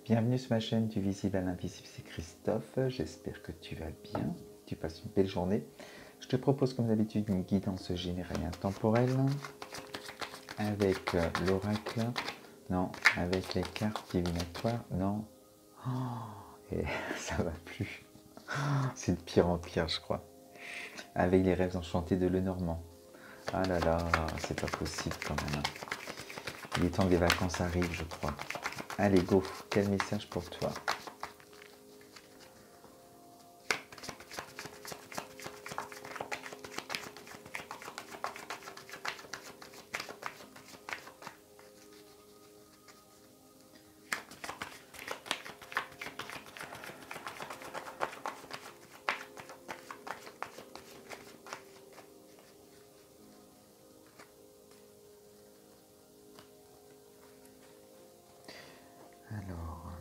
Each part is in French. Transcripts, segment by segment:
Bienvenue sur ma chaîne du visible à l'invisible, c'est Christophe. J'espère que tu vas bien, tu passes une belle journée. Je te propose comme d'habitude une guidance générale et intemporelle avec l'oracle, non, avec les cartes divinatoires, non, et ça va plus, c'est de pire en pire je crois, avec les rêves enchantés de Lenormand. Ah là là, c'est pas possible quand même. Il est temps que les vacances arrivent je crois. Allez go, quel message pour toi? Alors,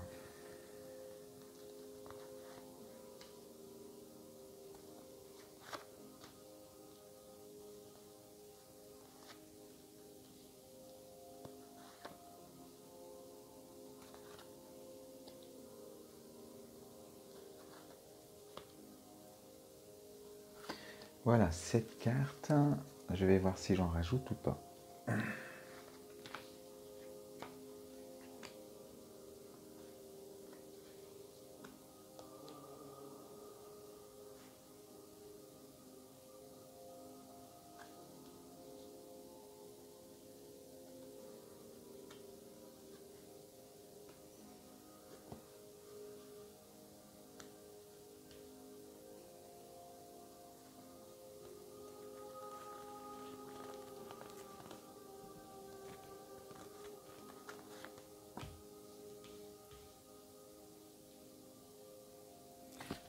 voilà, cette carte, je vais voir si j'en rajoute ou pas.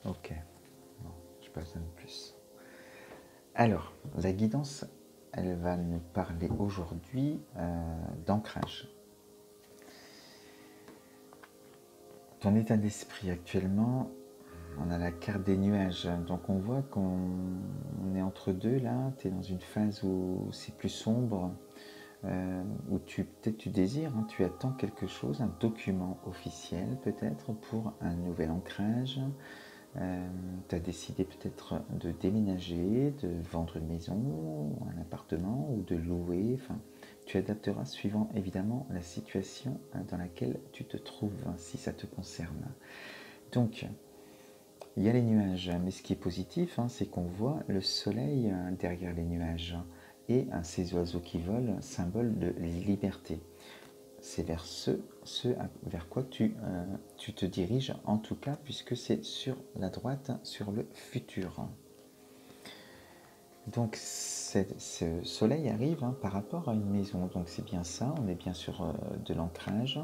Ok, bon, je passe un plus. Alors, la guidance, elle va nous parler aujourd'hui d'ancrage. Ton état d'esprit actuellement, on a la carte des nuages, donc on voit qu'on est entre deux là, tu es dans une phase où c'est plus sombre, où peut-être tu désires, hein, tu attends quelque chose, un document officiel peut-être pour un nouvel ancrage. Tu as décidé peut-être de déménager, de vendre une maison, un appartement ou de louer. Enfin, tu adapteras suivant évidemment la situation dans laquelle tu te trouves, si ça te concerne. Donc, il y a les nuages, mais ce qui est positif, c'est qu'on voit le soleil derrière les nuages et ces oiseaux qui volent, symbole de liberté. C'est vers vers quoi tu te diriges, en tout cas, puisque c'est sur la droite, sur le futur. Donc, ce soleil arrive par rapport à une maison. Donc, c'est bien ça, on est bien sur de l'ancrage.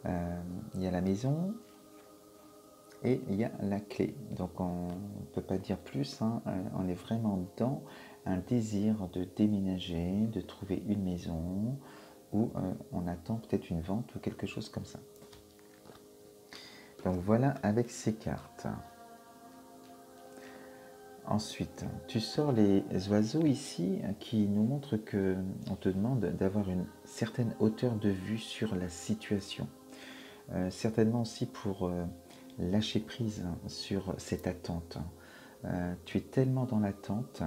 Il y a la maison et il y a la clé. Donc, on ne peut pas dire plus. On est vraiment dans un désir de déménager, de trouver une maison, ou on attend peut-être une vente ou quelque chose comme ça. Donc voilà avec ces cartes. Ensuite, tu sors les oiseaux ici qui nous montrent que on te demande d'avoir une certaine hauteur de vue sur la situation. Certainement aussi pour lâcher prise sur cette attente. Tu es tellement dans l'attente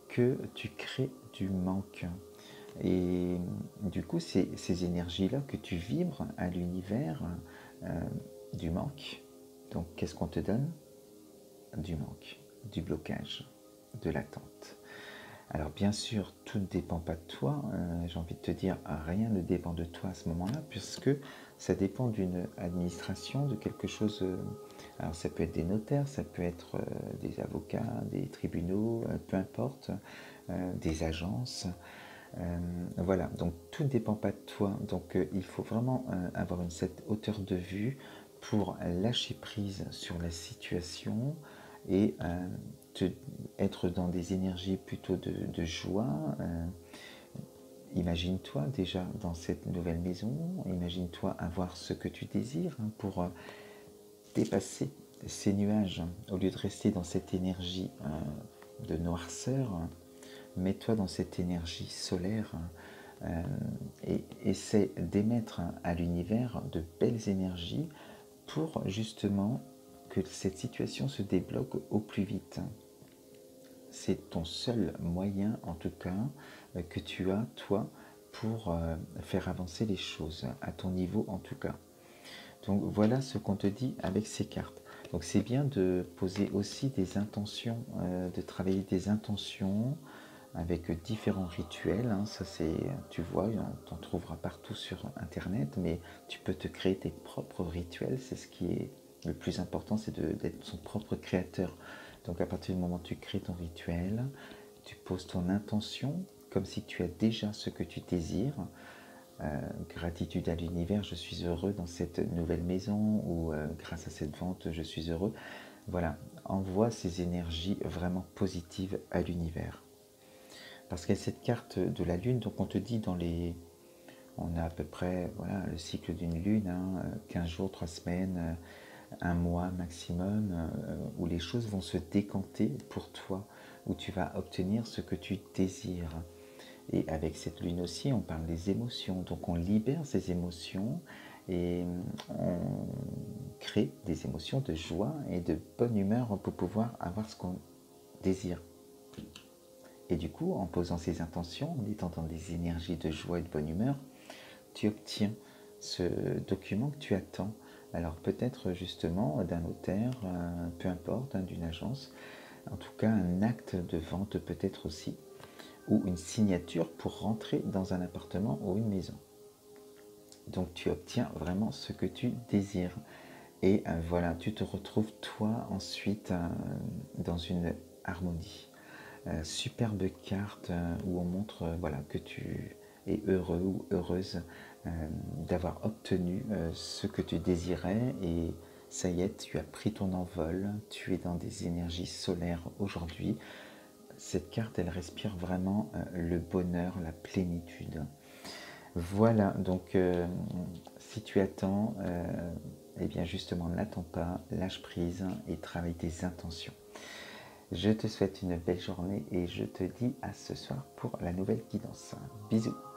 que tu crées du manque. Et du coup, ces énergies-là que tu vibres à l'univers du manque. Donc, qu'est-ce qu'on te donne? Du manque, du blocage, de l'attente. Alors, bien sûr, tout ne dépend pas de toi. J'ai envie de te dire, rien ne dépend de toi à ce moment-là, puisque ça dépend d'une administration, de quelque chose. Alors, ça peut être des notaires, ça peut être des avocats, des tribunaux, peu importe, des agences. Voilà, donc tout ne dépend pas de toi. Donc il faut vraiment avoir cette hauteur de vue pour lâcher prise sur la situation et être dans des énergies plutôt de joie. Imagine-toi déjà dans cette nouvelle maison, imagine-toi avoir ce que tu désires pour dépasser ces nuages. Au lieu de rester dans cette énergie de noirceur, mets-toi dans cette énergie solaire euh, et essaie d'émettre à l'univers de belles énergies pour justement que cette situation se débloque au plus vite. C'est ton seul moyen, en tout cas, que tu as, toi, pour faire avancer les choses, à ton niveau en tout cas. Donc voilà ce qu'on te dit avec ces cartes. Donc c'est bien de poser aussi des intentions, de travailler des intentions avec différents rituels. Hein. Ça c'est, tu vois, on t'en trouvera partout sur Internet, mais tu peux te créer tes propres rituels. C'est ce qui est le plus important, c'est d'être son propre créateur. Donc à partir du moment où tu crées ton rituel, tu poses ton intention comme si tu as déjà ce que tu désires. Gratitude à l'univers, je suis heureux dans cette nouvelle maison, ou grâce à cette vente, je suis heureux. Voilà, envoie ces énergies vraiment positives à l'univers. Parce qu'il y a cette carte de la lune, donc on te dit on a à peu près voilà, le cycle d'une lune, hein, 15 jours, 3 semaines, un mois maximum, où les choses vont se décanter pour toi, où tu vas obtenir ce que tu désires. Et avec cette lune aussi, on parle des émotions. Donc on libère ces émotions et on crée des émotions de joie et de bonne humeur pour pouvoir avoir ce qu'on désire. Et du coup, en posant ces intentions, en étant dans des énergies de joie et de bonne humeur, tu obtiens ce document que tu attends. Alors peut-être justement d'un notaire, peu importe, hein, d'une agence, en tout cas un acte de vente peut-être aussi, ou une signature pour rentrer dans un appartement ou une maison. Donc tu obtiens vraiment ce que tu désires. Et voilà, tu te retrouves toi ensuite dans une harmonie. Superbe carte où on montre voilà, que tu es heureux ou heureuse d'avoir obtenu ce que tu désirais, et ça y est, tu as pris ton envol, tu es dans des énergies solaires aujourd'hui. Cette carte, elle respire vraiment le bonheur, la plénitude. Voilà, donc si tu attends, eh bien justement, n'attends pas, lâche prise et travaille tes intentions. Je te souhaite une belle journée et je te dis à ce soir pour la nouvelle guidance. Bisous.